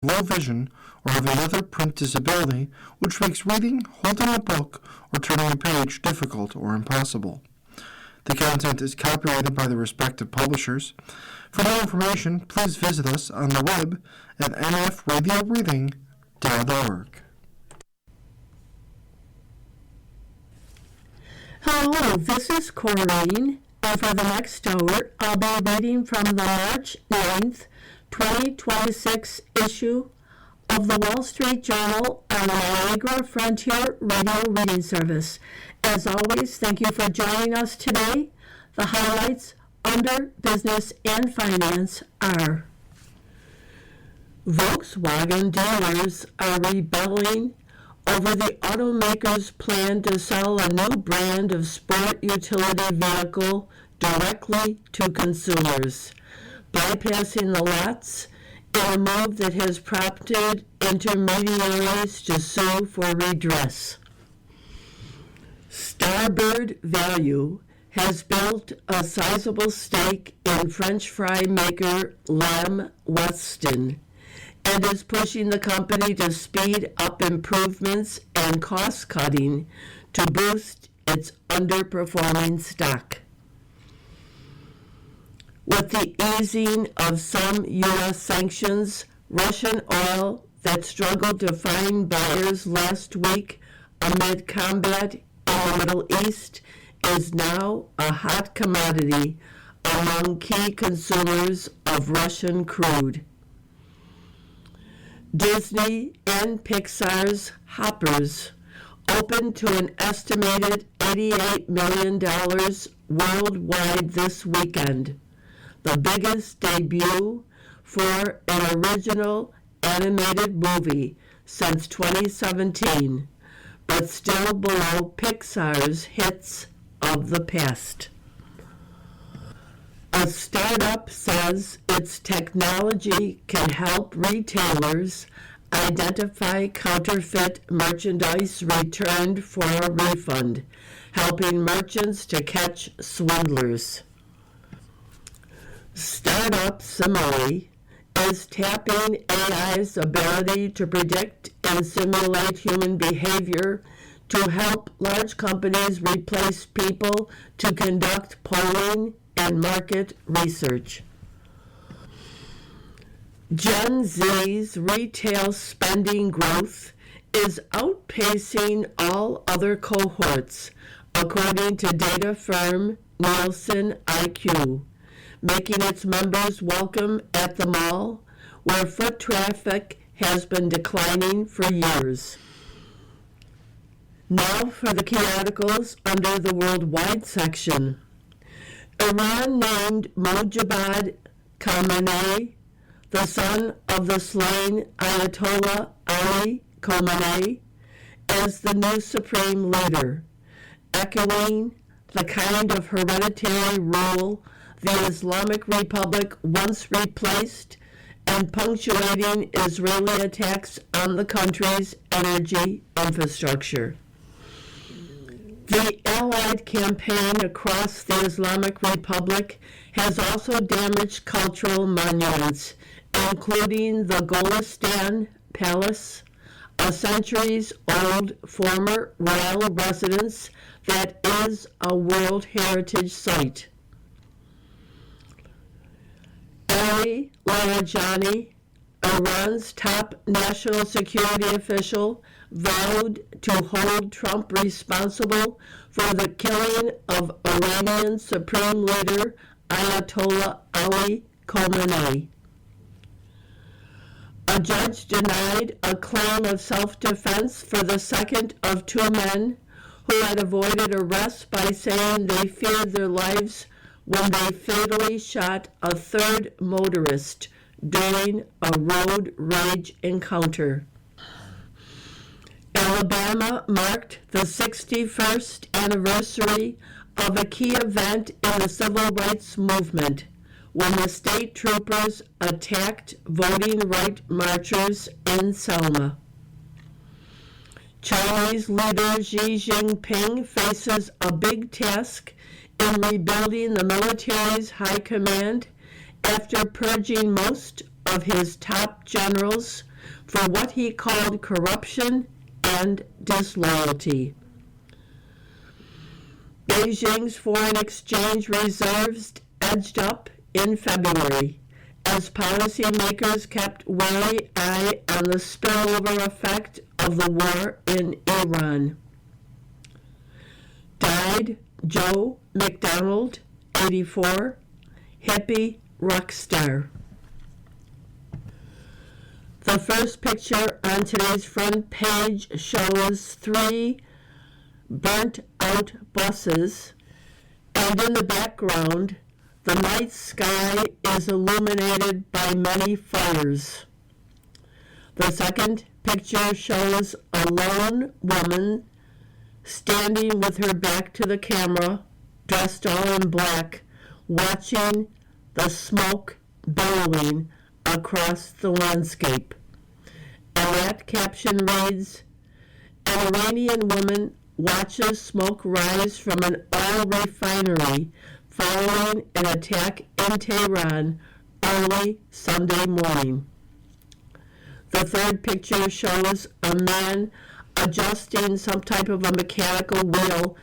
low vision, or have another print disability, which makes reading, holding a book, or turning a page difficult or impossible. The content is copyrighted by the respective publishers. For more information, please visit us on the web at nfradioreading.org. Hello, this is Corrine, and for the next hour, I'll be reading from the March 9th, 2026 issue of the Wall Street Journal on the Niagara Frontier Radio Reading Service. As always, thank you for joining us today. The highlights under business and finance are: Volkswagen dealers are rebelling over the automaker's plan to sell a new brand of sport utility vehicle directly to consumers, bypassing the lots in a move that has prompted intermediaries to sue for redress. Starbird Value has built a sizable stake in French fry maker Lamb Weston and is pushing the company to speed up improvements and cost-cutting to boost its underperforming stock. With the easing of some U.S. sanctions, Russian oil that struggled to find buyers last week amid combat in the Middle East is now a hot commodity among key consumers of Russian crude. Disney and Pixar's Hoppers opened to an estimated $88 million worldwide this weekend, the biggest debut for an original animated movie since 2017, but still below Pixar's hits of the past. A startup says its technology can help retailers identify counterfeit merchandise returned for a refund, helping merchants to catch swindlers. Startup Simile is tapping AI's ability to predict and simulate human behavior to help large companies replace people to conduct polling and market research. Gen Z's retail spending growth is outpacing all other cohorts, according to data firm Nielsen IQ, making its members welcome at the mall, where foot traffic has been declining for years. Now for the key articles under the worldwide section. Iran named Mojtaba Khamenei, the son of the slain Ayatollah Ali Khamenei, as the new supreme leader, echoing the kind of hereditary rule the Islamic Republic once replaced and punctuating Israeli attacks on the country's energy infrastructure. The Allied campaign across the Islamic Republic has also damaged cultural monuments, including the Golestan Palace, a centuries-old former royal residence that is a World Heritage Site. Ali Larijani, Iran's top national security official, vowed to hold Trump responsible for the killing of Iranian Supreme Leader Ayatollah Ali Khamenei. A judge denied a claim of self-defense for the second of two men who had avoided arrest by saying they feared their lives when they fatally shot a third motorist during a road rage encounter. Alabama marked the 61st anniversary of a key event in the civil rights movement when the state troopers attacked voting right marchers in Selma. Chinese leader Xi Jinping faces a big task in rebuilding the military's high command after purging most of his top generals for what he called corruption and disloyalty. Beijing's foreign exchange reserves edged up in February as policymakers kept wary eye on the spillover effect of the war in Iran. Died Joe McDonald, 84, hippie rock star. The first picture on today's front page shows 3 burnt-out buses, and in the background, the night sky is illuminated by many fires. The second picture shows a lone woman standing with her back to the camera, dressed all in black, watching the smoke billowing across the landscape. And that caption reads, "An Iranian woman watches smoke rise from an oil refinery following an attack in Tehran early Sunday morning." The third picture shows a man adjusting some type of a mechanical wheel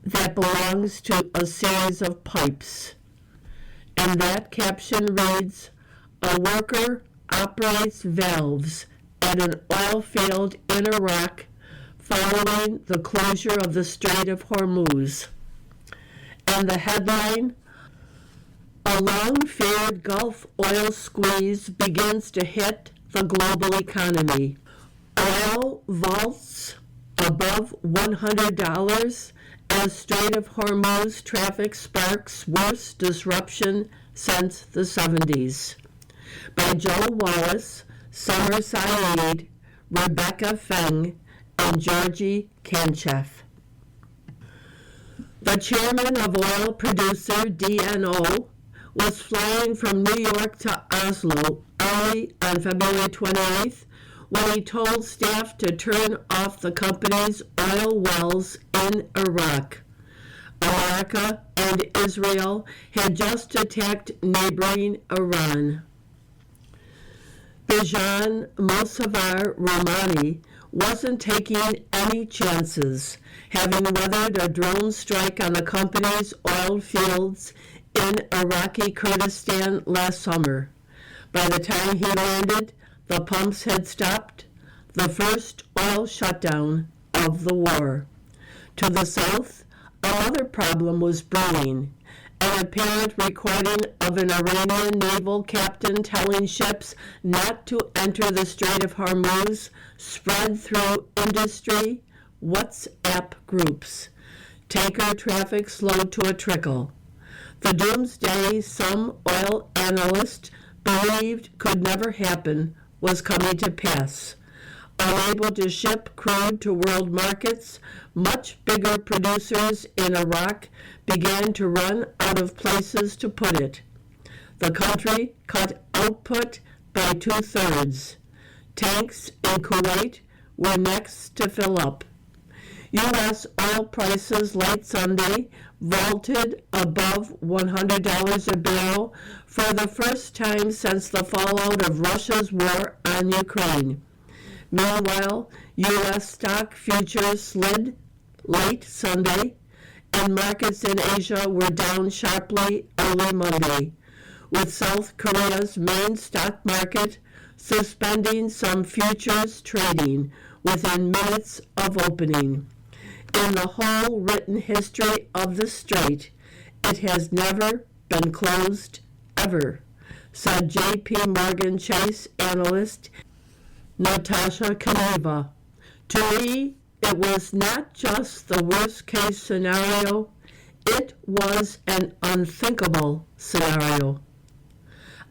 that belongs to a series of pipes. And that caption reads, "A worker operates valves at an oil field in Iraq following the closure of the Strait of Hormuz." And the headline, "A long-feared Gulf oil squeeze begins to hit the global economy. Oil vaults above $100 as Strait of Hormuz traffic sparks worst disruption since the 70s." By Joe Wallace, Summer Saeed, Rebecca Feng, and Georgie Kanchev. The chairman of oil producer DNO was flying from New York to Oslo early on February 28th when he told staff to turn off the company's oil wells in Iraq. America and Israel had just attacked neighboring Iran. Bijan Mossavar Rahmani wasn't taking any chances, having weathered a drone strike on the company's oil fields in Iraqi Kurdistan last summer. By the time he landed, the pumps had stopped, the first oil shutdown of the war. To the south, another problem was brewing. An apparent recording of an Iranian naval captain telling ships not to enter the Strait of Hormuz spread through industry WhatsApp groups. Tanker traffic slowed to a trickle. The doomsday some oil analysts believed could never happen was coming to pass. Unable to ship crude to world markets, much bigger producers in Iraq began to run out of places to put it. The country cut output by 2/3. Tanks in Kuwait were next to fill up. U.S. oil prices late Sunday vaulted above $100 a barrel for the first time since the fallout of Russia's war on Ukraine. Meanwhile, U.S. stock futures slid late Sunday, and markets in Asia were down sharply early Monday, with South Korea's main stock market suspending some futures trading within minutes of opening. In the whole written history of the strait, it has never been closed, ever, said J.P. Morgan Chase analyst Natasha Kaneva. To me, it was not just the worst-case scenario, it was an unthinkable scenario.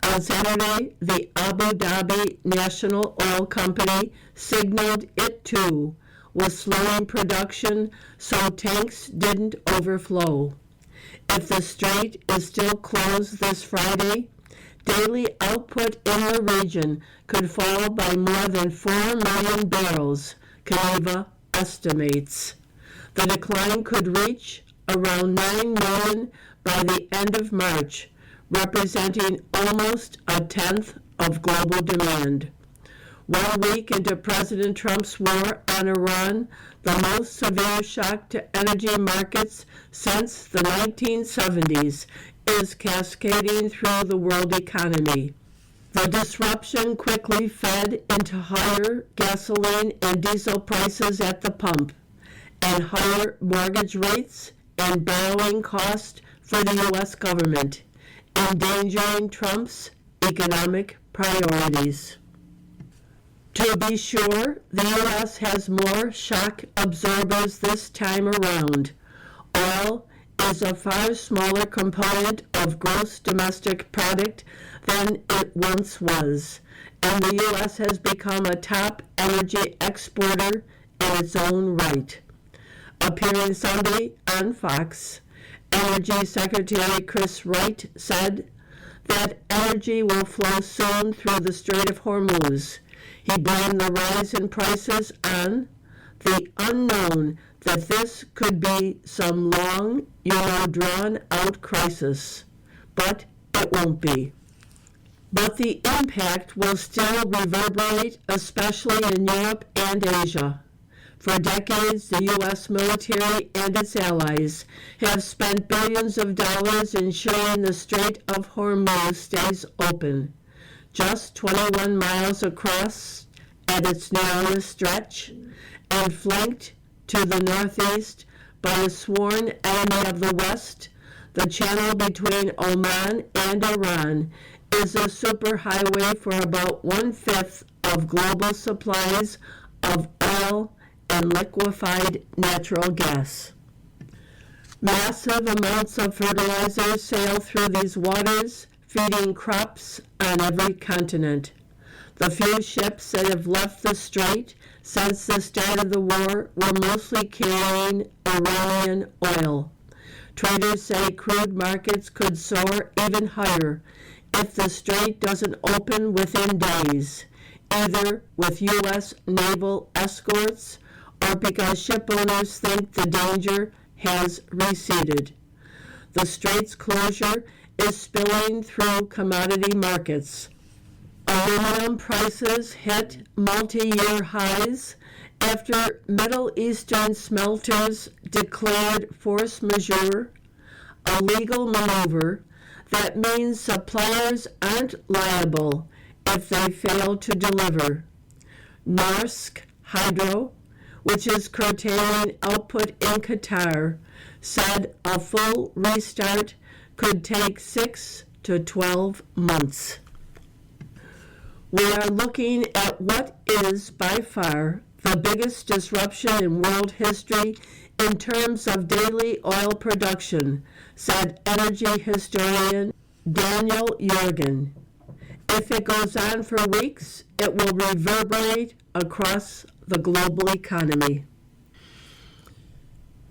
On Saturday, the Abu Dhabi National Oil Company signaled it too was slowing production so tanks didn't overflow. If the strait is still closed this Friday, daily output in the region could fall by more than 4 million barrels, Kaneva estimates. The decline could reach around 9 million by the end of March, representing almost a tenth of global demand. 1 week into President Trump's war on Iran, the most severe shock to energy markets since the 1970s is cascading through the world economy. The disruption quickly fed into higher gasoline and diesel prices at the pump, and higher mortgage rates and borrowing costs for the U.S. government, endangering Trump's economic priorities. To be sure, the U.S. has more shock absorbers this time around. Oil is a far smaller component of gross domestic product than it once was, and the U.S. has become a top energy exporter in its own right. Appearing Sunday on Fox, Energy Secretary Chris Wright said that energy will flow soon through the Strait of Hormuz. He blamed the rise in prices on the unknown that this could be some long, drawn-out crisis. But it won't be. But the impact will still reverberate, especially in Europe and Asia. For decades, the U.S. military and its allies have spent billions of dollars ensuring the Strait of Hormuz stays open, just 21 miles across at its narrowest stretch, and flanked to the northeast by a sworn enemy of the West. The channel between Oman and Iran is a superhighway for about 1/5 of global supplies of oil and liquefied natural gas. Massive amounts of fertilizer sail through these waters, feeding crops on every continent. The few ships that have left the strait since the start of the war were mostly carrying Iranian oil. Traders say crude markets could soar even higher if the strait doesn't open within days, either with U.S. naval escorts or because ship owners think the danger has receded. The strait's closure is spilling through commodity markets. Aluminum prices hit multi-year highs after Middle Eastern smelters declared force majeure, a legal maneuver that means suppliers aren't liable if they fail to deliver. Norsk Hydro, which is curtailing output in Qatar, said a full restart could take 6 to 12 months. We are looking at what is by far the biggest disruption in world history in terms of daily oil production, said energy historian Daniel Jorgen. If it goes on for weeks, it will reverberate across the global economy.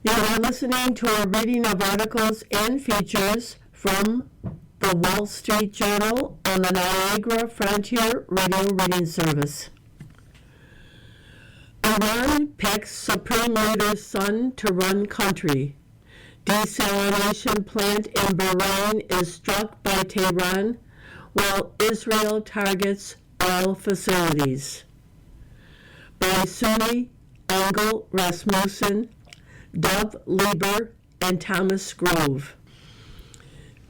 You are listening to a reading of articles and features from the Wall Street Journal on the Niagara Frontier Radio Reading Service. Iran picks Supreme Leader's son to run country. Desalination plant in Bahrain is struck by Tehran, while Israel targets oil facilities. By Sunni, Engel Rasmussen, Dov Lieber, and Thomas Grove.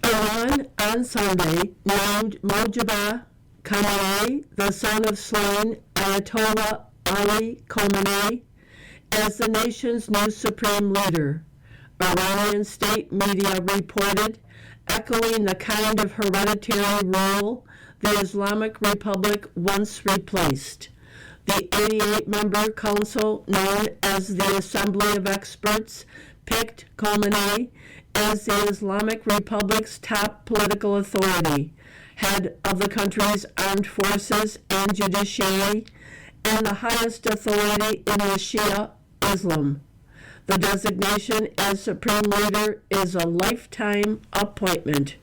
Iran on Sunday named Mojtaba Khamenei, the son of slain Ayatollah Ali Khamenei, as the nation's new supreme leader. Iranian state media reported, echoing the kind of hereditary rule the Islamic Republic once replaced. The 88-member council, known as the Assembly of Experts, picked Khamenei as the Islamic Republic's top political authority, head of the country's armed forces and judiciary, and the highest authority in the Shia Islam. The designation as supreme leader is a lifetime appointment.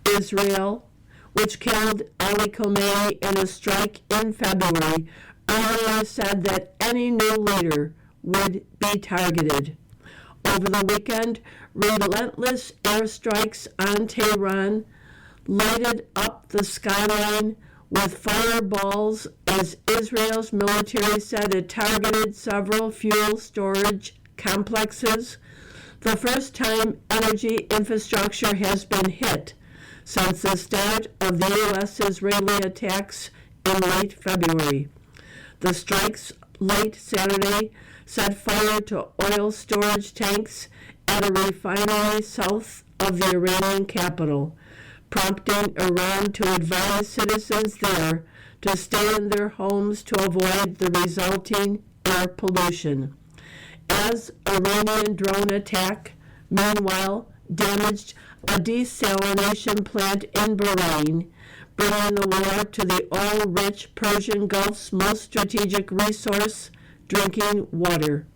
Israel, which killed Ali Khamenei in a strike in February, earlier said that any new leader would be targeted. Over the weekend, relentless airstrikes on Tehran lighted up the skyline with fireballs as Israel's military said it targeted several fuel storage complexes, the first time energy infrastructure has been hit since the start of the U.S.-Israeli attacks in late February. The strikes late Saturday set fire to oil storage tanks at a refinery south of the Iranian capital, prompting Iran to advise citizens there to stay in their homes to avoid the resulting air pollution. As Iranian drone attack, meanwhile, damaged a desalination plant in Bahrain, bringing the war to the oil-rich Persian Gulf's most strategic resource, drinking water.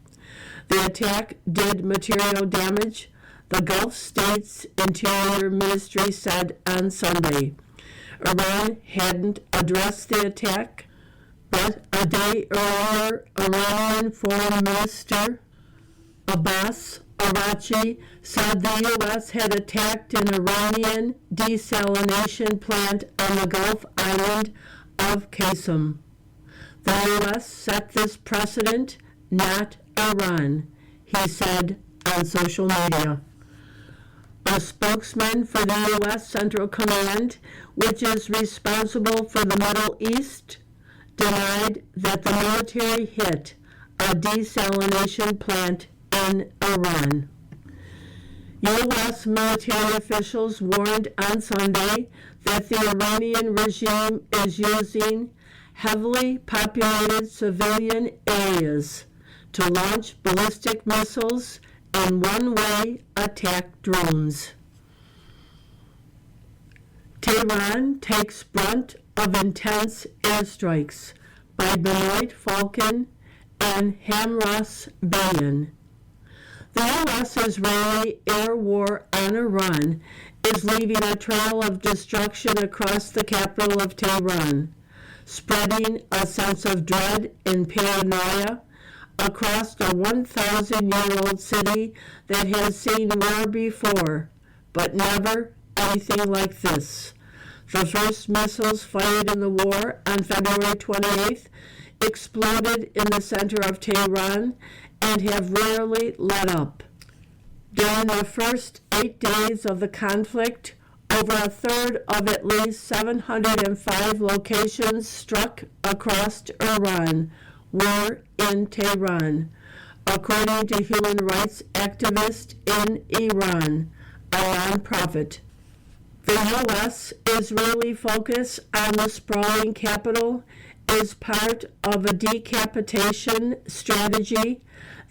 The attack did material damage, the Gulf states' Interior Ministry said on Sunday. Iran hadn't addressed the attack, but a day earlier, Iranian Foreign Minister Abbas Araghchi said the U.S. had attacked an Iranian desalination plant on the Gulf island of Qasem. The U.S. set this precedent, not Iran, he said on social media. A spokesman for the U.S. Central Command, which is responsible for the Middle East, denied that the military hit a desalination plant in Iran. U.S. military officials warned on Sunday that the Iranian regime is using heavily populated civilian areas to launch ballistic missiles and one-way attack drones. Tehran takes brunt of intense airstrikes by Benoit Falcon and Hamras Bayan. The U.S.-Israeli air war on Iran is leaving a trail of destruction across the capital of Tehran, spreading a sense of dread and paranoia across a 1,000-year-old city that has seen war before, but never anything like this. The first missiles fired in the war on February 28th exploded in the center of Tehran and have rarely let up. During the first 8 days of the conflict, over a third of at least 705 locations struck across Iran were in Tehran, according to human rights activists in Iran, a nonprofit. The U.S.-Israeli focus on the sprawling capital is part of a decapitation strategy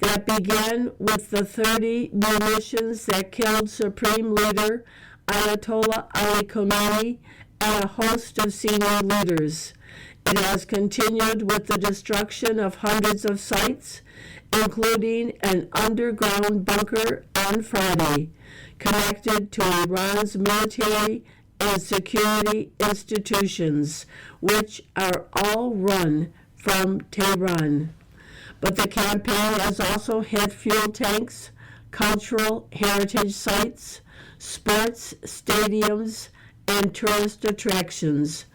that began with the 30 munitions that killed Supreme Leader Ayatollah Ali Khamenei and a host of senior leaders. It has continued with the destruction of hundreds of sites, including an underground bunker on Friday, connected to Iran's military and security institutions, which are all run from Tehran. But the campaign has also hit fuel tanks, cultural heritage sites, sports stadiums, and tourist attractions.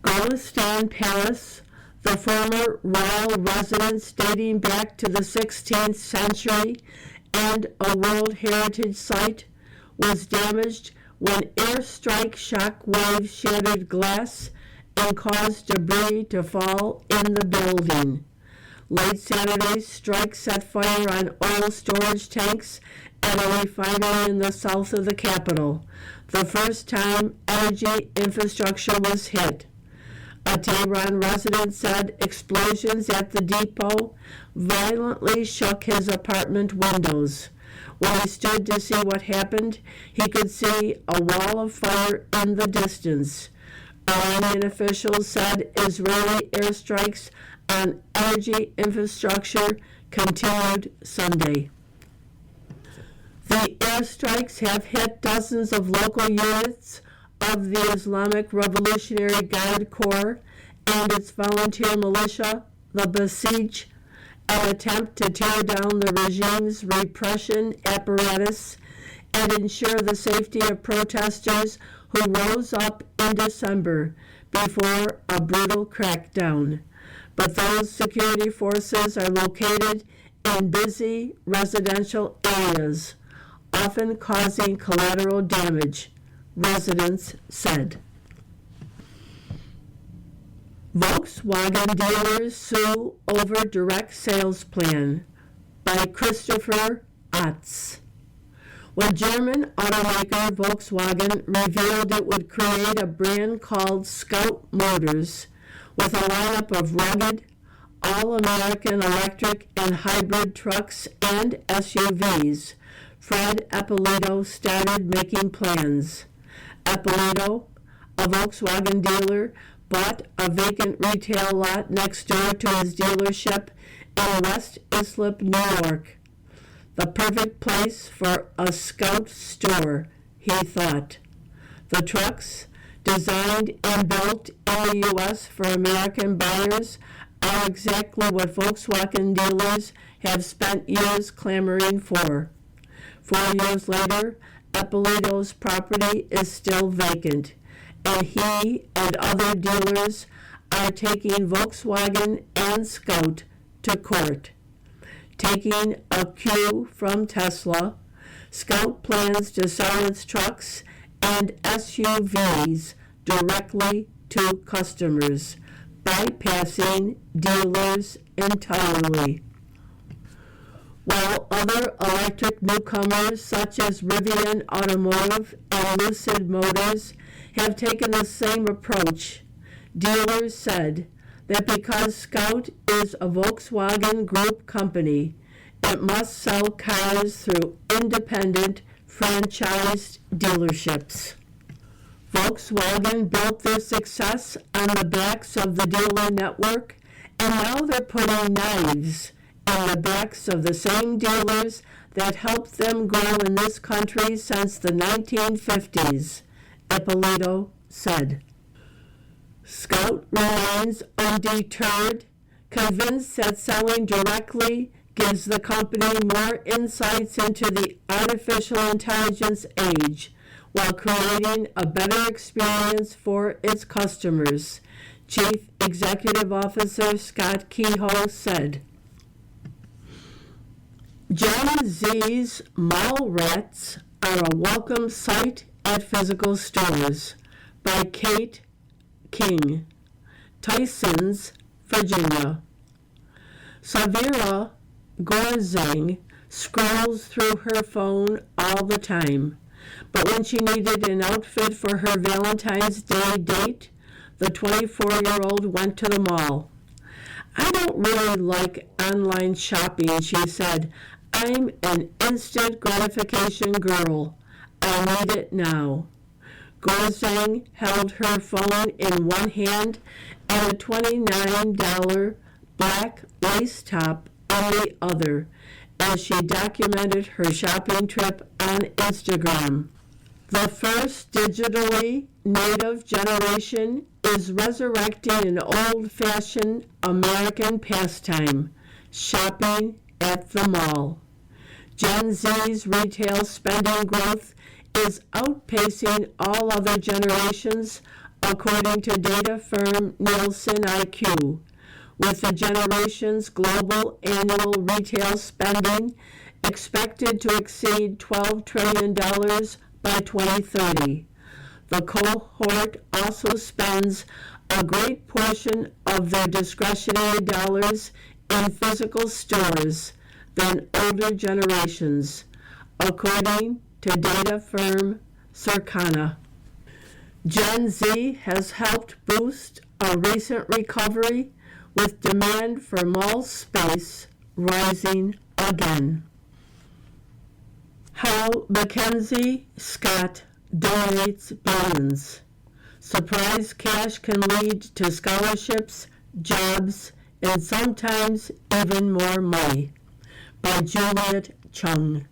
Golestan Palace, the former royal residence dating back to the 16th century and a World Heritage Site, was damaged when airstrike shock waves shattered glass and caused debris to fall in the building. Late Saturday's strike set fire on oil storage tanks at a refinery in the south of the capital, the first time energy infrastructure was hit. A Tehran resident said explosions at the depot violently shook his apartment windows. When he stood to see what happened, he could see a wall of fire in the distance. Iranian officials said Israeli airstrikes on energy infrastructure continued Sunday. The airstrikes have hit dozens of local units of the Islamic Revolutionary Guard Corps and its volunteer militia, the Basij, an attempt to tear down the regime's repression apparatus and ensure the safety of protesters who rose up in December, before a brutal crackdown, but those security forces are located in busy residential areas, often causing collateral damage, residents said. Volkswagen dealers sue over direct sales plan by Christopher Otz. When German automaker Volkswagen revealed it would create a brand called Scout Motors with a lineup of rugged, all-American electric and hybrid trucks and SUVs, Fred Eppolito started making plans. Eppolito, a Volkswagen dealer, bought a vacant retail lot next door to his dealership in West Islip, New York. The perfect place for a Scout store, he thought. The trucks, designed and built in the U.S. for American buyers, are exactly what Volkswagen dealers have spent years clamoring for. 4 years later, Eppolito's property is still vacant, and he and other dealers are taking Volkswagen and Scout to court. Taking a cue from Tesla, Scout plans to sell its trucks and SUVs directly to customers, bypassing dealers entirely. While other electric newcomers such as Rivian Automotive and Lucid Motors have taken the same approach, dealers said that because Scout is a Volkswagen Group company, it must sell cars through independent, franchised dealerships. Volkswagen built their success on the backs of the dealer network, and now they're putting knives in the backs of the same dealers that helped them grow in this country since the 1950s, Eppolito said. Scout remains undeterred, convinced that selling directly gives the company more insights into the artificial intelligence age while creating a better experience for its customers, Chief Executive Officer Scott Kehoe said. Gen Z's mall rats are a welcome sight at physical stores by Kate King, Tysons, Virginia. Savira Gorzang scrolls through her phone all the time, but when she needed an outfit for her Valentine's Day date, the 24-year-old went to the mall. I don't really like online shopping, she said. I'm an instant gratification girl. I need it now. Gorzang held her phone in one hand and a $29 black lace top in the other as she documented her shopping trip on Instagram. The first digitally native generation is resurrecting an old-fashioned American pastime, shopping at the mall. Gen Z's retail spending growth is outpacing all other generations, according to data firm Nielsen IQ, with the generation's global annual retail spending expected to exceed $12 trillion by 2030. The cohort also spends a great portion of their discretionary dollars in physical stores than older generations, according to data firm Circana. Gen Z has helped boost a recent recovery with demand for mall space rising again. How Mackenzie Scott donates billions. Surprise cash can lead to scholarships, jobs, and sometimes even more money. By Juliet Chung.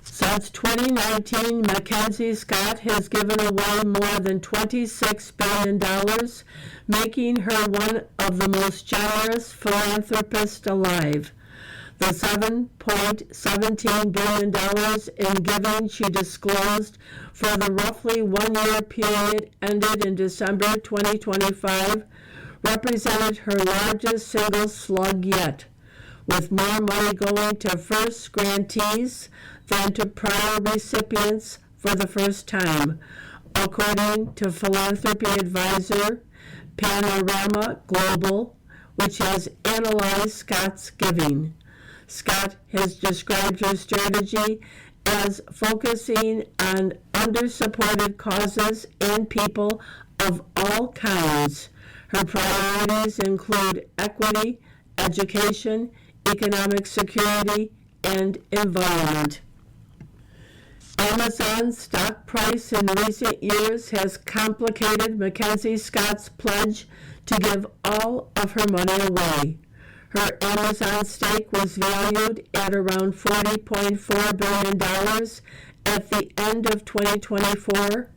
Since 2019, Mackenzie Scott has given away more than $26 billion, making her one of the most generous philanthropists alive. the $7.17 billion in giving she disclosed for the roughly one-year period ended in December 2025 represented her largest single slug yet, with more money going to first grantees than to prior recipients for the first time, according to philanthropy advisor Panorama Global, which has analyzed Scott's giving. Scott has described her strategy as focusing on under-supported causes and people of all kinds. Her priorities include equity, education, economic security, and environment. Amazon's stock price in recent years has complicated Mackenzie Scott's pledge to give all of her money away. Her Amazon stake was valued at around $40.4 billion at the end of 2024,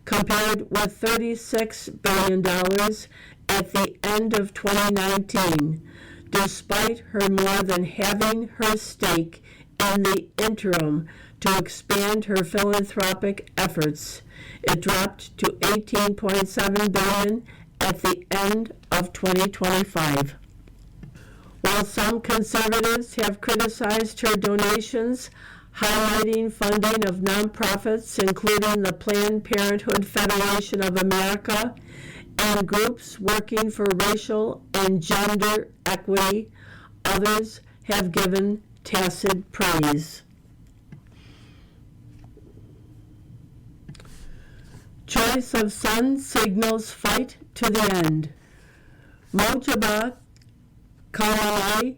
compared with $36 billion at the end of 2019, despite her more than halving her stake in the interim to expand her philanthropic efforts. It dropped to $18.7 billion at the end of 2025. While some conservatives have criticized her donations, highlighting funding of nonprofits including the Planned Parenthood Federation of America and groups working for racial and gender equity, others have given tacit praise. Choice of son signals fight to the end. Mojtaba Khamenei,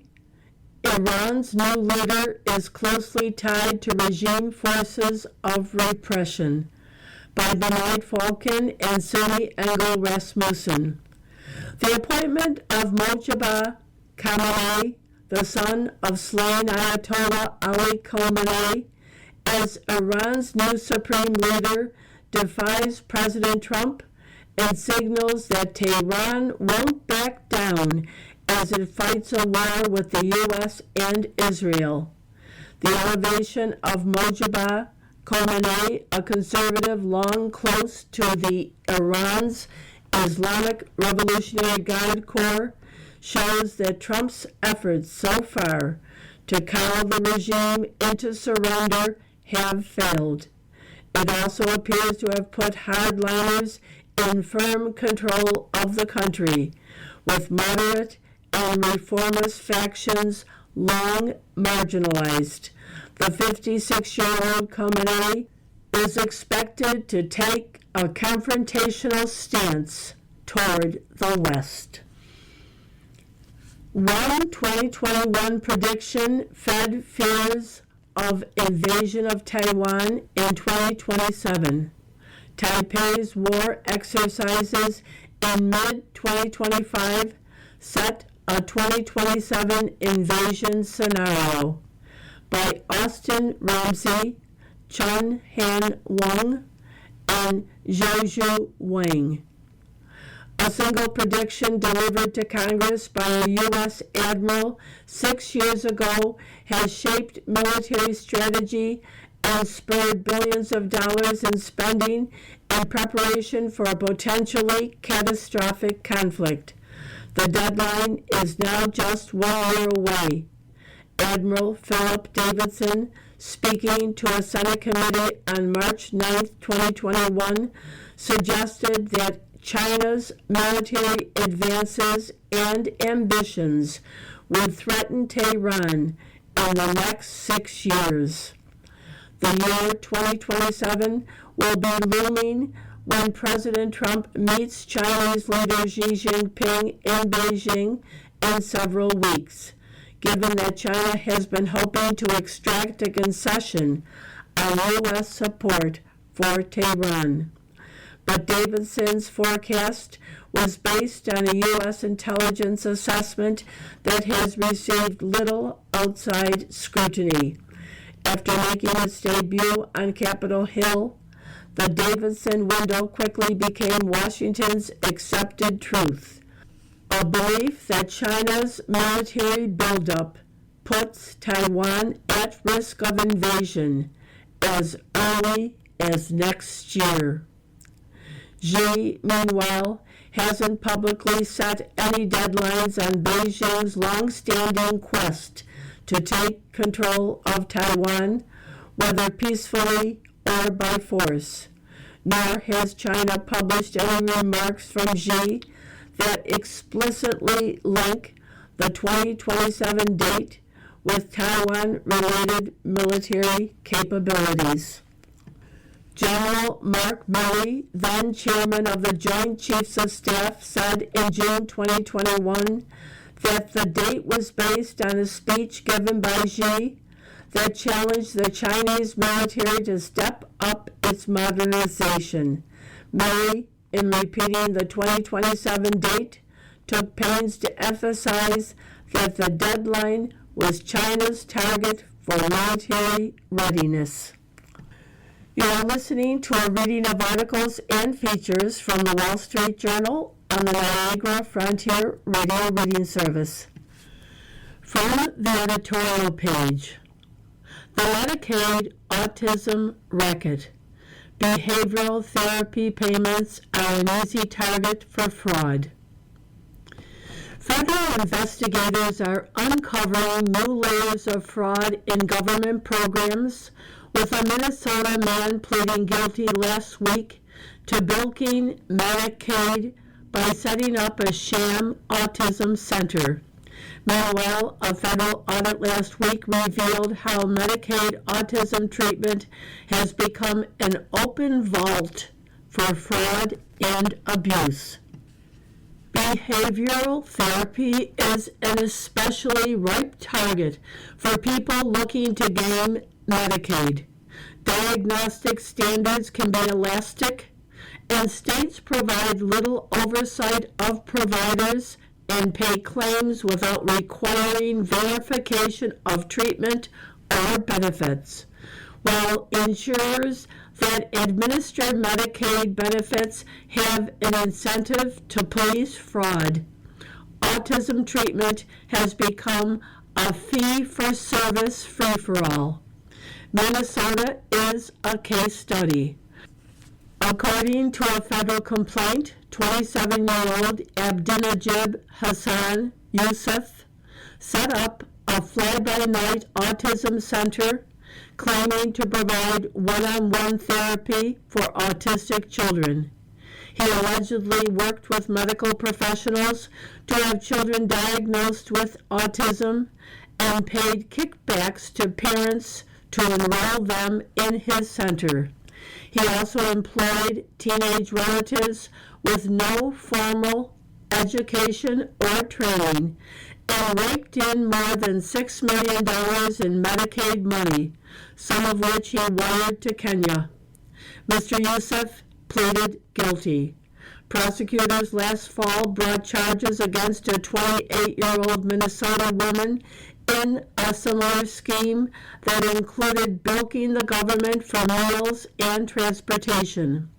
Iran's new leader, is closely tied to regime forces of repression by Benoit Falcon and Sunni Engel Rasmussen. The appointment of Mojtaba Khamenei, the son of slain Ayatollah Ali Khamenei, as Iran's new supreme leader defies President Trump and signals that Tehran won't back down as it fights a war with the U.S. and Israel. The elevation of Mojtaba Khamenei, a conservative long close to the Iran's Islamic Revolutionary Guard Corps, shows that Trump's efforts so far to cow the regime into surrender have failed. It also appears to have put hardliners in firm control of the country, with moderate and reformist factions long marginalized. The 56-year-old Khamenei is expected to take a confrontational stance toward the West. One 2021 prediction fed fears of invasion of Taiwan in 2027. Taipei's war exercises in mid-2025 set a 2027 invasion scenario by Austin Ramsey, Chun Han Wang, and Zhou Wang. A single prediction delivered to Congress by a U.S. admiral 6 years ago has shaped military strategy and spurred billions of dollars in spending in preparation for a potentially catastrophic conflict. The deadline is now just 1 year away. Admiral Philip Davidson, speaking to a Senate committee on March 9, 2021, suggested that China's military advances and ambitions would threaten Tehran in the next 6 years. The year 2027 will be looming when President Trump meets Chinese leader Xi Jinping in Beijing in several weeks, given that China has been hoping to extract a concession on U.S. support for Tehran. But Davidson's forecast was based on a U.S. intelligence assessment that has received little outside scrutiny. After making its debut on Capitol Hill, the Davidson window quickly became Washington's accepted truth, a belief that China's military buildup puts Taiwan at risk of invasion as early as next year. Xi, meanwhile, hasn't publicly set any deadlines on Beijing's long-standing quest to take control of Taiwan, whether peacefully or by force. Nor has China published any remarks from Xi that explicitly link the 2027 date with Taiwan-related military capabilities. General Mark Milley, then chairman of the Joint Chiefs of Staff, said in June 2021 that the date was based on a speech given by Xi that challenged the Chinese military to step up its modernization. Milley, in repeating the 2027 date, took pains to emphasize that the deadline was China's target for military readiness. You are listening to a reading of articles and features from the Wall Street Journal on the Niagara Frontier Radio Reading Service. From the editorial page, the Medicaid Autism Racket. Behavioral therapy payments are an easy target for fraud. Federal investigators are uncovering new layers of fraud in government programs, with a Minnesota man pleading guilty last week to bilking Medicaid by setting up a sham autism center. Meanwhile, a federal audit last week revealed how Medicaid autism treatment has become an open vault for fraud and abuse. Behavioral therapy is an especially ripe target for people looking to game Medicaid. Diagnostic standards can be elastic, and states provide little oversight of providers and pay claims without requiring verification of treatment or benefits, while insurers that administer Medicaid benefits have an incentive to police fraud. Autism treatment has become a fee-for-service free-for-all. Minnesota is a case study. According to a federal complaint, 27-year-old Abdinajib Hassan Youssef set up a fly-by-night autism center claiming to provide one-on-one therapy for autistic children. He allegedly worked with medical professionals to have children diagnosed with autism and paid kickbacks to parents to enroll them in his center. He also employed teenage relatives with no formal education or training and raked in more than $6 million in Medicaid money, some of which he wired to Kenya. Mr. Youssef pleaded guilty. Prosecutors last fall brought charges against a 28-year-old Minnesota woman in a similar scheme that included bilking the government for meals and transportation.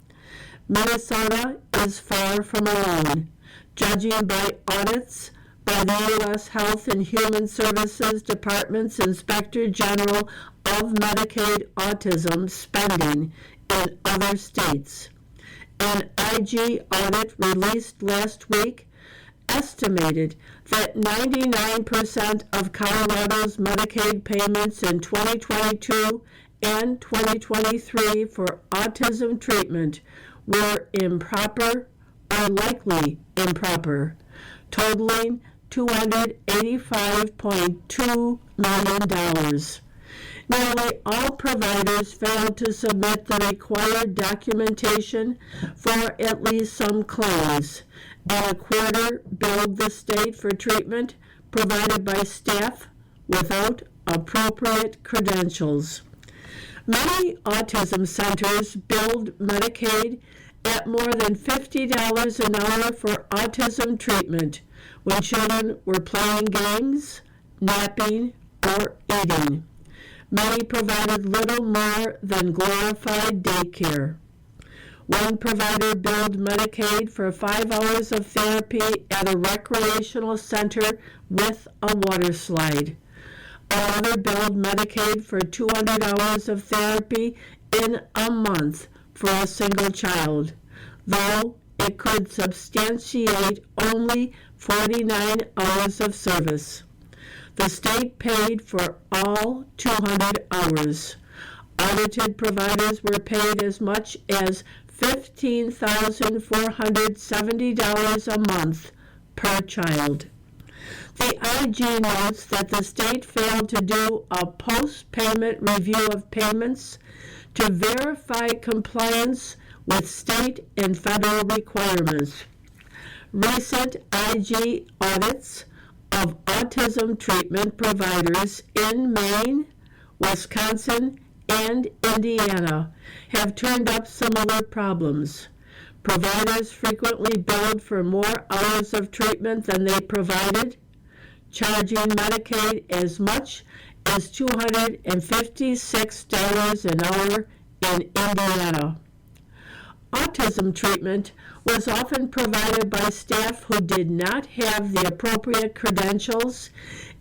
Minnesota is far from alone. Judging by audits by the U.S. Health and Human Services Department's Inspector General of Medicaid autism spending in other states. An IG audit released last week estimated that 99% of Colorado's Medicaid payments in 2022 and 2023 for autism treatment were improper or likely improper, totaling $285.2 million. Nearly all providers failed to submit the required documentation for at least some claims, and a quarter billed the state for treatment provided by staff without appropriate credentials. Many autism centers billed Medicaid at more than $50 an hour for autism treatment when children were playing games, napping, or eating. Many provided little more than glorified daycare. One provider billed Medicaid for 5 hours of therapy at a recreational center with a water slide. Another billed Medicaid for 200 hours of therapy in a month for a single child, though it could substantiate only 49 hours of service. The state paid for all 200 hours. Audited providers were paid as much as $15,470 a month per child. The IG notes that the state failed to do a post-payment review of payments to verify compliance with state and federal requirements. Recent IG audits of autism treatment providers in Maine, Wisconsin, and Indiana have turned up similar problems. Providers frequently billed for more hours of treatment than they provided, charging Medicaid as much as $256 an hour in Indiana. Autism treatment was often provided by staff who did not have the appropriate credentials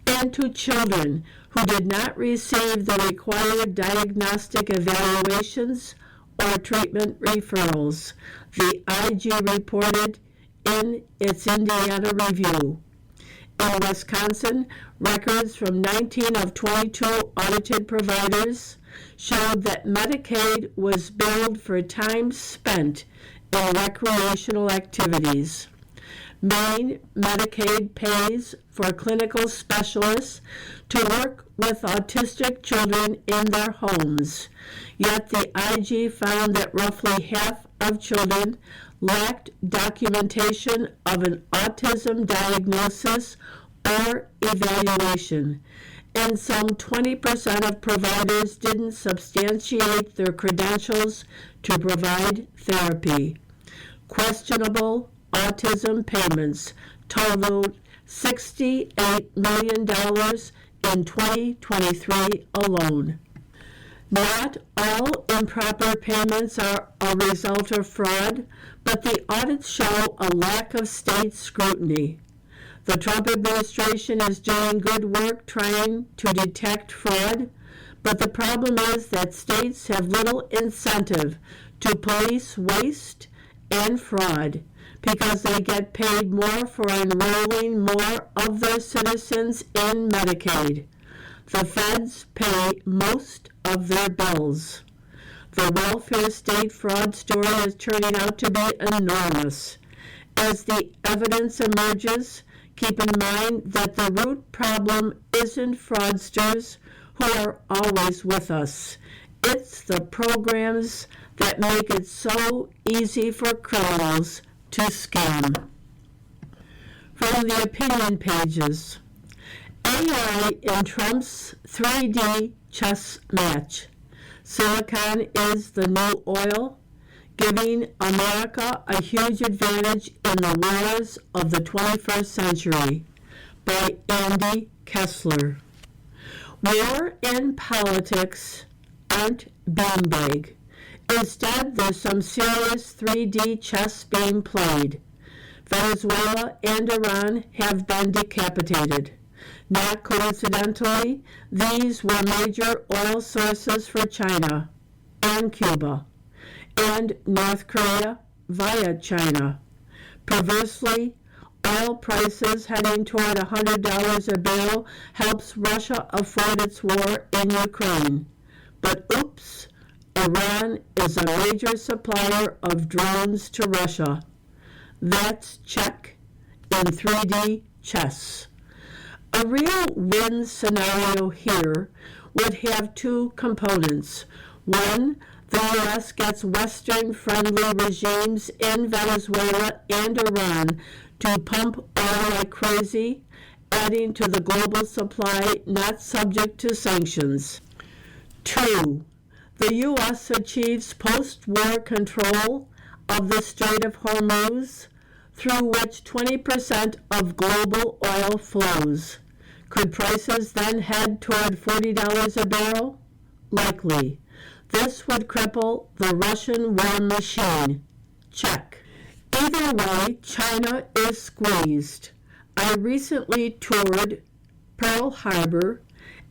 and to children who did not receive the required diagnostic evaluations or treatment referrals, the IG reported in its Indiana review. In Wisconsin, records from 19 of 22 audited providers showed that Medicaid was billed for time spent in recreational activities. Maine Medicaid pays for clinical specialists to work with autistic children in their homes, yet the IG found that roughly half of children lacked documentation of an autism diagnosis or evaluation, and some 20% of providers didn't substantiate their credentials to provide therapy. Questionable autism payments totaled $68 million in 2023 alone. Not all improper payments are a result of fraud, but the audits show a lack of state scrutiny. The Trump administration is doing good work trying to detect fraud, but the problem is that states have little incentive to police waste and fraud because they get paid more for enrolling more of their citizens in Medicaid. The feds pay most of their bills. The welfare state fraud story is turning out to be enormous. As the evidence emerges, keep in mind that the root problem isn't fraudsters who are always with us. It's the programs that make it so easy for criminals to scam. From the opinion pages, AI in Trump's 3D chess match. Silicon is the new oil, giving America a huge advantage in the wars of the 21st century, by Andy Kessler. War and politics aren't beanbag. Instead, there's some serious 3D chess being played. Venezuela and Iran have been decapitated. Not coincidentally, these were major oil sources for China and Cuba, and North Korea via China. Perversely, oil prices heading toward $100 a barrel helps Russia afford its war in Ukraine. But oops, Iran is a major supplier of drones to Russia. That's check in 3D chess. A real win scenario here would have two components. One, the U.S. gets Western-friendly regimes in Venezuela and Iran to pump oil like crazy, adding to the global supply not subject to sanctions. Two, the U.S. achieves post-war control of the Strait of Hormuz, through which 20% of global oil flows. Could prices then head toward $40 a barrel? Likely. This would cripple the Russian war machine. Check. Either way, China is squeezed. I recently toured Pearl Harbor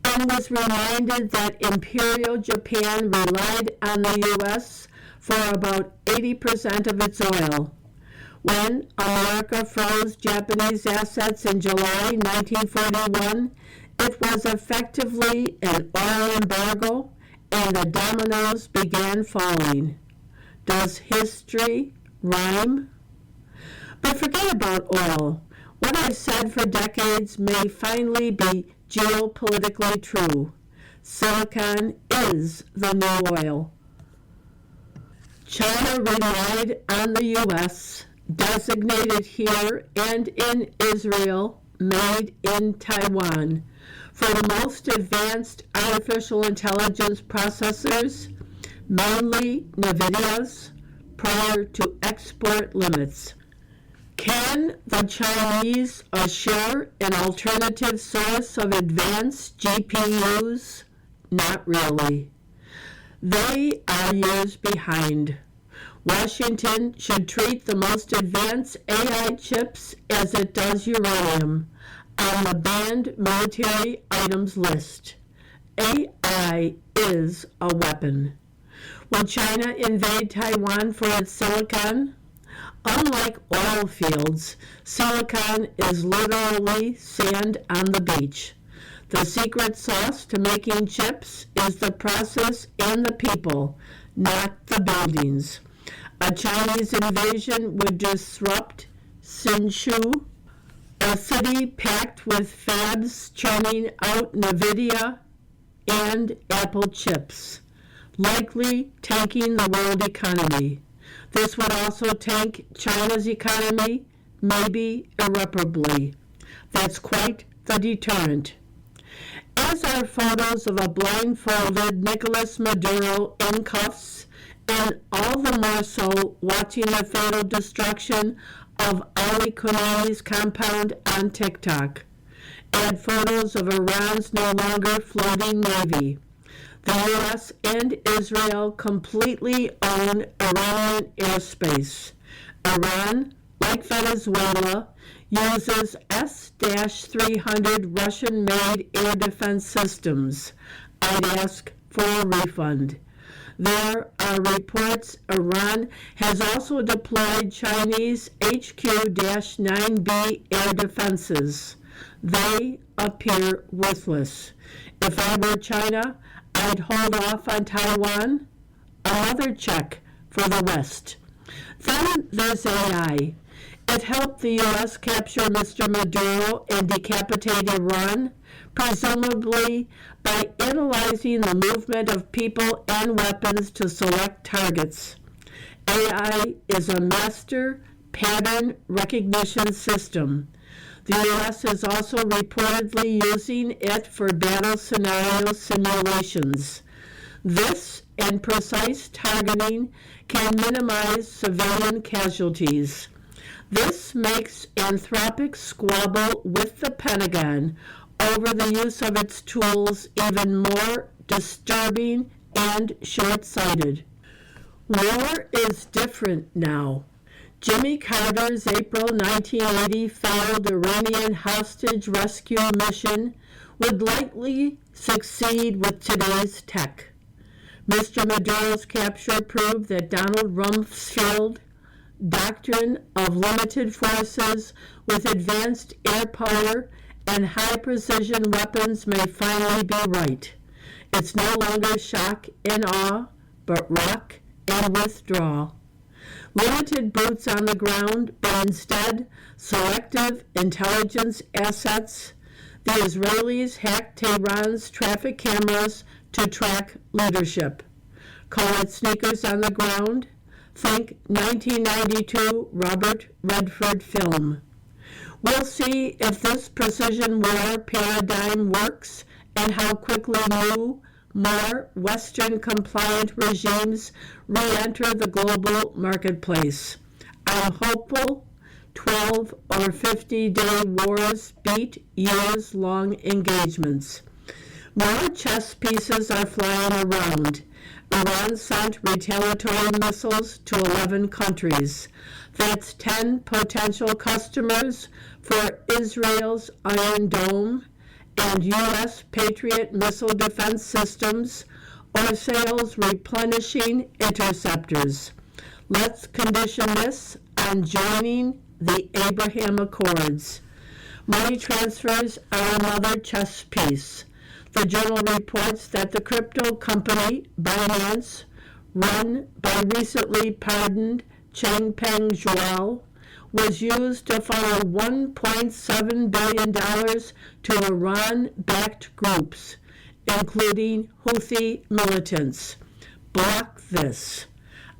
and was reminded that Imperial Japan relied on the U.S. for about 80% of its oil. When America froze Japanese assets in July 1941, it was effectively an oil embargo, and the dominoes began falling. Does history rhyme? But forget about oil. What I've said for decades may finally be geopolitically true. Silicon is the new oil. China relied on the U.S., designated here and in Israel, made in Taiwan, for the most advanced artificial intelligence processors, mainly NVIDIA's, prior to export limits. Can the Chinese assure an alternative source of advanced GPUs? Not really. They are years behind. Washington should treat the most advanced AI chips as it does uranium on the banned military items list. AI is a weapon. Will China invade Taiwan for its silicon? Unlike oil fields, silicon is literally sand on the beach. The secret sauce to making chips is the process and the people, not the buildings. A Chinese invasion would disrupt Hsinchu, a city packed with fabs churning out NVIDIA and Apple chips, likely tanking the world economy. This would also tank China's economy, maybe irreparably. That's quite the deterrent. As are photos of a blindfolded Nicolas Maduro in cuffs, and all the more so watching the fatal destruction of Ali Khamenei's compound on TikTok. Add photos of Iran's no longer floating navy. The U.S. and Israel completely own Iranian airspace. Iran, like Venezuela, uses S-300 Russian-made air defense systems. I'd ask for a refund. There are reports Iran has also deployed Chinese HQ-9B air defenses. They appear worthless. If I were China, I'd hold off on Taiwan. Another check for the West. Then there's AI. It helped the U.S. capture Mr. Maduro and decapitate Iran, presumably by analyzing the movement of people and weapons to select targets. AI is a master pattern recognition system. The U.S. is also reportedly using it for battle scenario simulations. This and precise targeting can minimize civilian casualties. This makes Anthropic squabble with the Pentagon over the use of its tools even more disturbing and short-sighted. War is different now. Jimmy Carter's April 1980 failed Iranian hostage rescue mission would likely succeed with today's tech. Mr. Maduro's capture proved that Donald Rumsfeld's doctrine of limited forces with advanced air power and high-precision weapons may finally be right. It's no longer shock and awe, but rock and withdraw. Limited boots on the ground, but instead selective intelligence assets. The Israelis hacked Tehran's traffic cameras to track leadership. Call it sneakers on the ground. Think 1992 Robert Redford film. We'll see if this precision war paradigm works and how quickly new, more Western-compliant regimes re-enter the global marketplace. I'm hopeful 12 or 50-day wars beat years-long engagements. More chess pieces are flying around. Iran sent retaliatory missiles to 11 countries. That's 10 potential customers for Israel's Iron Dome and U.S. Patriot missile defense systems or sales replenishing interceptors. Let's condition this on joining the Abraham Accords. Money transfers are another chess piece. The journal reports that the crypto company Binance, run by recently pardoned Changpeng Zhuo, was used to funnel $1.7 billion to Iran-backed groups, including Houthi militants. Block this.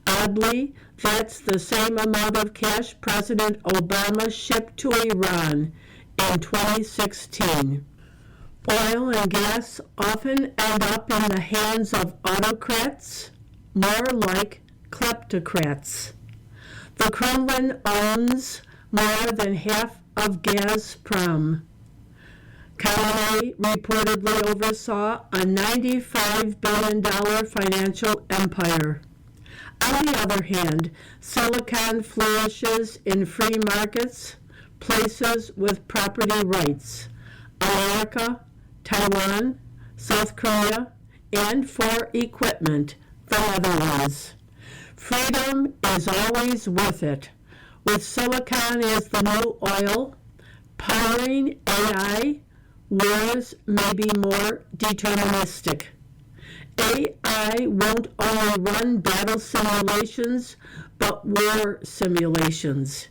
Oddly, that's the same amount of cash President Obama shipped to Iran in 2016. Oil and gas often end up in the hands of autocrats, more like kleptocrats. The Kremlin owns more than half of Gazprom. Khamenei reportedly oversaw a $95 billion financial empire. On the other hand, Silicon flourishes in free markets, places with property rights. America, Taiwan, South Korea, and for equipment, the Netherlands. Freedom is always worth it. With silicon as the new oil, powering AI, wars may be more deterministic. AI won't only run battle simulations, but war simulations.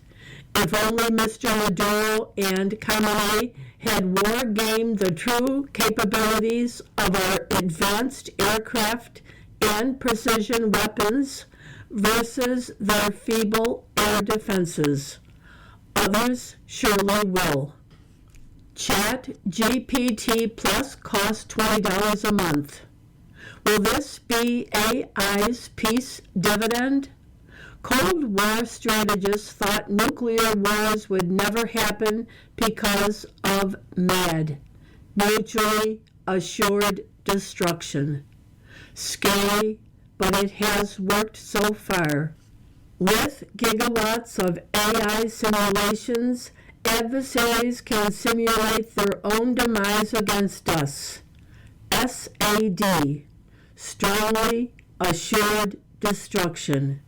If only Mr. Maduro and Khamenei had war-gamed the true capabilities of our advanced aircraft and precision weapons versus their feeble air defenses. Others surely will. Chat GPT Plus costs $20 a month. Will this be AI's peace dividend? Cold War strategists thought nuclear wars would never happen because of MAD, mutually assured destruction. Scary, but it has worked so far. With gigawatts of AI simulations, adversaries can simulate their own demise against us. SAD, strongly assured destruction.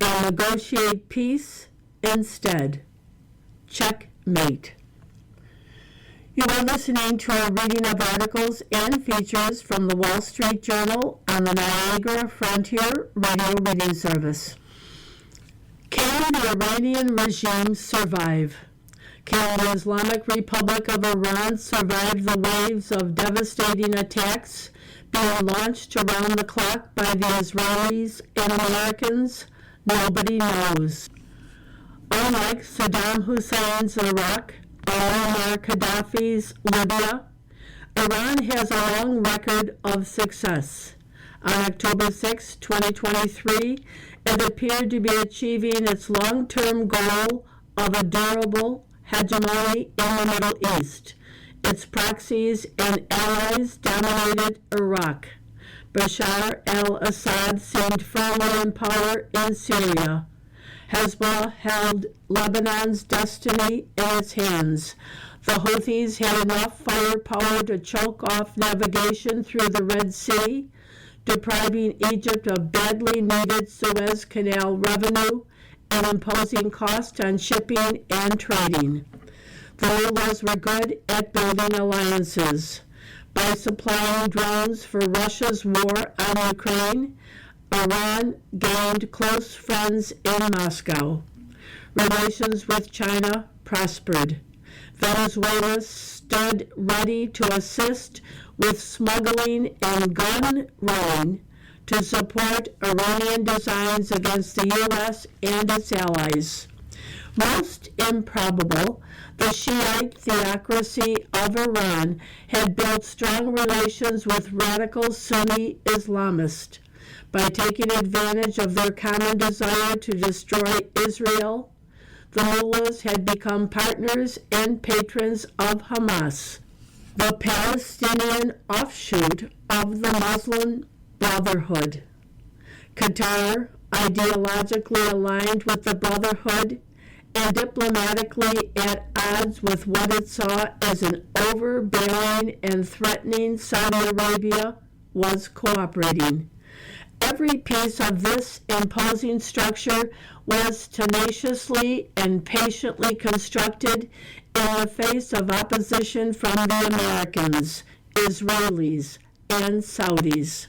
And negotiate peace instead. Checkmate. You are listening to a reading of articles and features from the Wall Street Journal on the Niagara Frontier Radio Reading Service. Can the Iranian regime survive? Can the Islamic Republic of Iran survive the waves of devastating attacks being launched around the clock by the Israelis and Americans? Nobody knows. Unlike Saddam Hussein's Iraq or Muammar Gaddafi's Libya, Iran has a long record of success. On October 6, 2023, it appeared to be achieving its long-term goal of a durable hegemony in the Middle East. Its proxies and allies dominated Iraq. Bashar al-Assad seemed firmly in power in Syria. Hezbollah held Lebanon's destiny in its hands. The Houthis had enough firepower to choke off navigation through the Red Sea, depriving Egypt of badly needed Suez Canal revenue and imposing costs on shipping and trading. The mullahs were good at building alliances. By supplying drones for Russia's war on Ukraine, Iran gained close friends in Moscow. Relations with China prospered. Venezuela stood ready to assist with smuggling and gun running to support Iranian designs against the U.S. and its allies. Most improbable, the Shiite theocracy of Iran had built strong relations with radical Sunni Islamists. By taking advantage of their common desire to destroy Israel, the mullahs had become partners and patrons of Hamas, the Palestinian offshoot of the Muslim Brotherhood. Qatar, ideologically aligned with the Brotherhood, and diplomatically at odds with what it saw as an overbearing and threatening Saudi Arabia, was cooperating. Every piece of this imposing structure was tenaciously and patiently constructed in the face of opposition from the Americans, Israelis, and Saudis.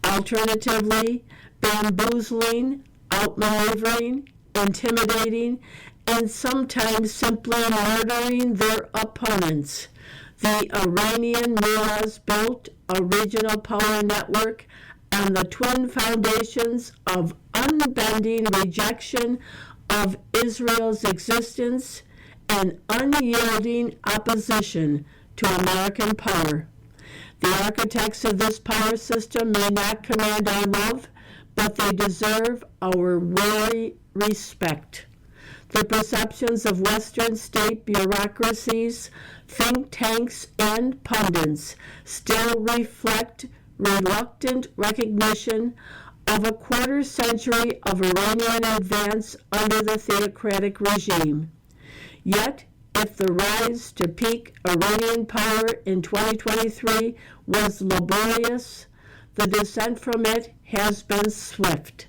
Alternatively, bamboozling, outmaneuvering, intimidating, and sometimes simply murdering their opponents, the Iranian mullahs built a regional power network on the twin foundations of unbending rejection of Israel's existence and unyielding opposition to American power. The architects of this power system may not command our love, but they deserve our wary respect. The perceptions of Western state bureaucracies, think tanks, and pundits still reflect reluctant recognition of a quarter century of Iranian advance under the theocratic regime. Yet, if the rise to peak Iranian power in 2023 was laborious, the descent from it has been swift.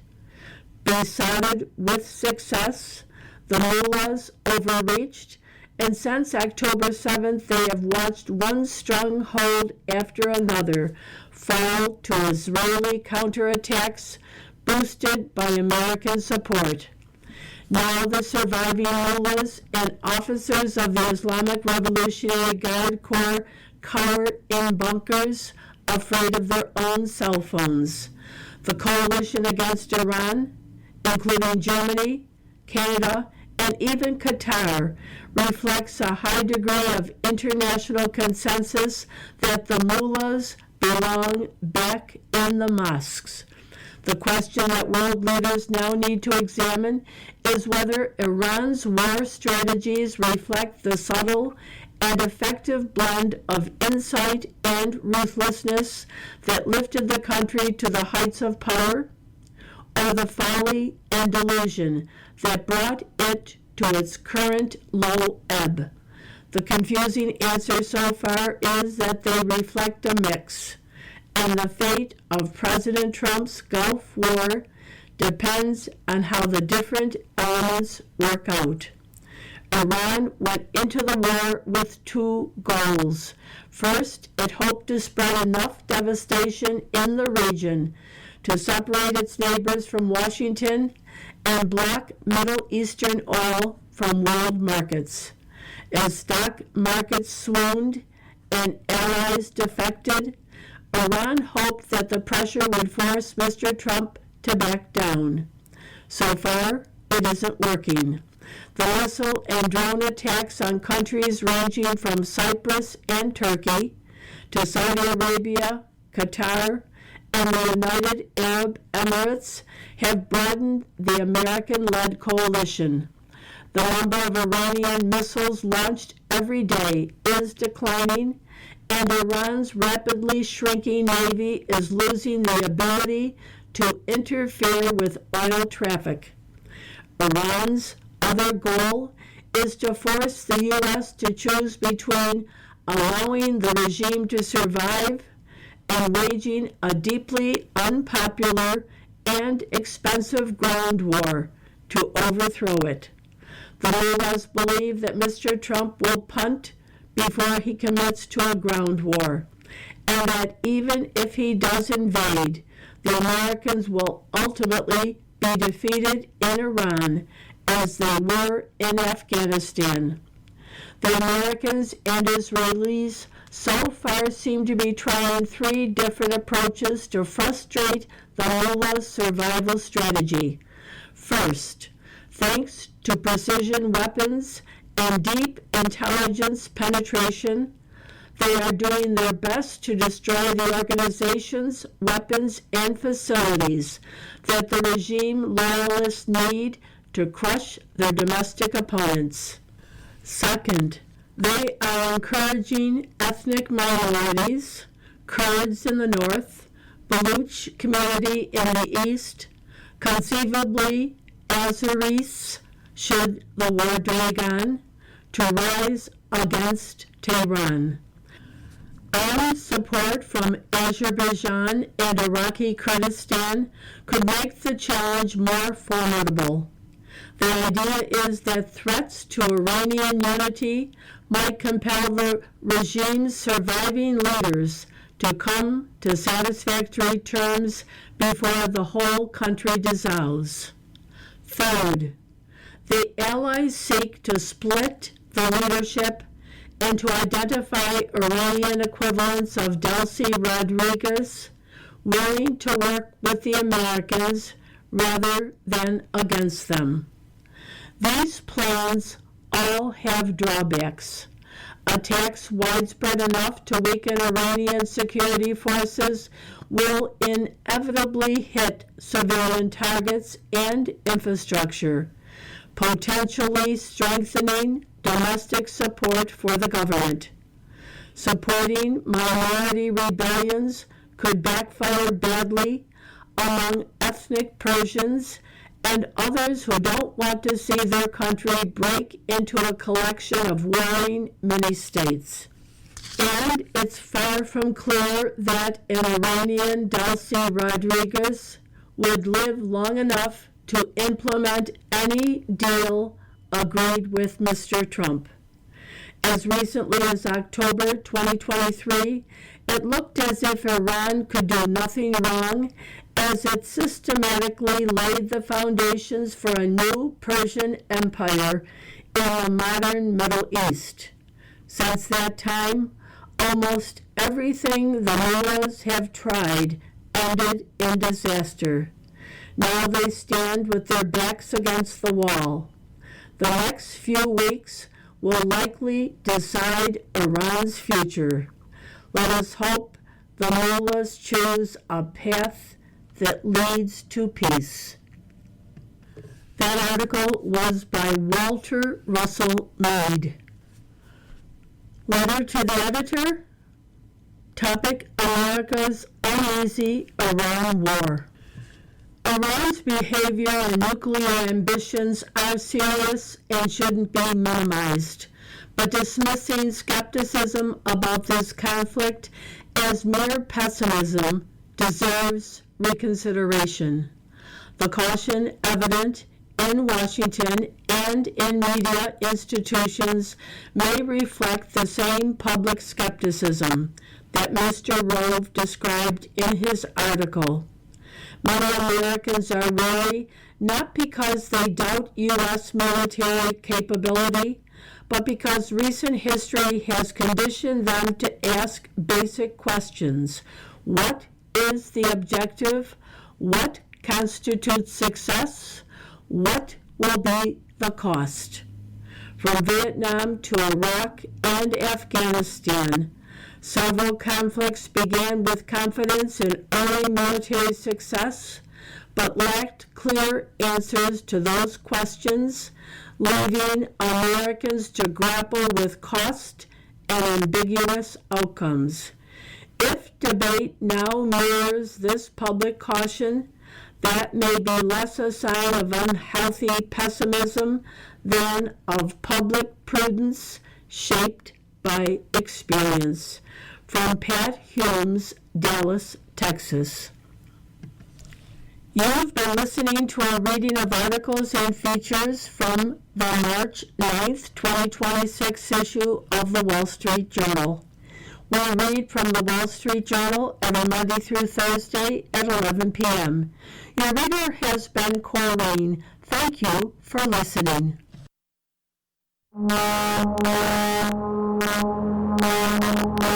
Besotted with success, the mullahs overreached, and since October 7th they have watched one stronghold after another fall to Israeli counterattacks boosted by American support. Now the surviving mullahs and officers of the Islamic Revolutionary Guard Corps cower in bunkers, afraid of their own cell phones. The coalition against Iran, including Germany, Canada, and even Qatar, reflects a high degree of international consensus that the mullahs belong back in the mosques. The question that world leaders now need to examine is whether Iran's war strategies reflect the subtle and effective blend of insight and ruthlessness that lifted the country to the heights of power, or the folly and delusion that brought it to its current low ebb. The confusing answer so far is that they reflect a mix, and the fate of President Trump's Gulf War depends on how the different elements work out. Iran went into the war with two goals. First, it hoped to spread enough devastation in the region to separate its neighbors from Washington and block Middle Eastern oil from world markets. As stock markets swooned and allies defected, Iran hoped that the pressure would force Mr. Trump to back down. So far, it isn't working. The missile and drone attacks on countries ranging from Cyprus and Turkey to Saudi Arabia, Qatar, and the United Arab Emirates have broadened the American-led coalition. The number of Iranian missiles launched every day is declining, and Iran's rapidly shrinking navy is losing the ability to interfere with oil traffic. Iran's other goal is to force the U.S. to choose between allowing the regime to survive and waging a deeply unpopular and expensive ground war to overthrow it. The mullahs believe that Mr. Trump will punt before he commits to a ground war, and that even if he does invade, the Americans will ultimately be defeated in Iran as they were in Afghanistan. The Americans and Israelis so far seem to be trying three different approaches to frustrate the mullah's survival strategy. First, thanks to precision weapons and deep intelligence penetration, they are doing their best to destroy the organizations, weapons, and facilities that the regime loyalists need to crush their domestic opponents. Second, they are encouraging ethnic minorities, Kurds in the north, Baluch community in the east, conceivably Azeris, should the war drag on, to rise against Tehran. Armed support from Azerbaijan and Iraqi Kurdistan could make the challenge more formidable. The idea is that threats to Iranian unity might compel the regime's surviving leaders to come to satisfactory terms before the whole country dissolves. Third, the Allies seek to split the leadership and to identify Iranian equivalents of Delcy Rodriguez, willing to work with the Americans rather than against them. These plans all have drawbacks. Attacks widespread enough to weaken Iranian security forces will inevitably hit civilian targets and infrastructure, potentially strengthening domestic support for the government. Supporting minority rebellions could backfire badly among ethnic Persians and others who don't want to see their country break into a collection of warring mini-states. And it's far from clear that an Iranian Delcy Rodriguez would live long enough to implement any deal agreed with Mr. Trump. As recently as October 2023, it looked as if Iran could do nothing wrong as it systematically laid the foundations for a new Persian empire in the modern Middle East. Since that time, almost everything the mullahs have tried ended in disaster. Now they stand with their backs against the wall. The next few weeks will likely decide Iran's future. Let us hope the mullahs choose a path that leads to peace. That article was by Walter Russell Mead. Letter to the editor. Topic: America's uneasy Iran war. Iran's behavior and nuclear ambitions are serious and shouldn't be minimized, but dismissing skepticism about this conflict as mere pessimism deserves reconsideration. The caution evident in Washington and in media institutions may reflect the same public skepticism that Mr. Rove described in his article. Many Americans are wary not because they doubt U.S. military capability, but because recent history has conditioned them to ask basic questions. What is the objective? What constitutes success? What will be the cost? From Vietnam to Iraq and Afghanistan, several conflicts began with confidence in early military success, but lacked clear answers to those questions, leaving Americans to grapple with cost and ambiguous outcomes. If debate now mirrors this public caution, that may be less a sign of unhealthy pessimism than of public prudence shaped by experience. From Pat Humes, Dallas, Texas. You've been listening to a reading of articles and features from the March 9th, 2026 issue of the Wall Street Journal. We read from the Wall Street Journal every Monday through Thursday at 11 p.m. Your reader has been Corrine. Thank you for listening.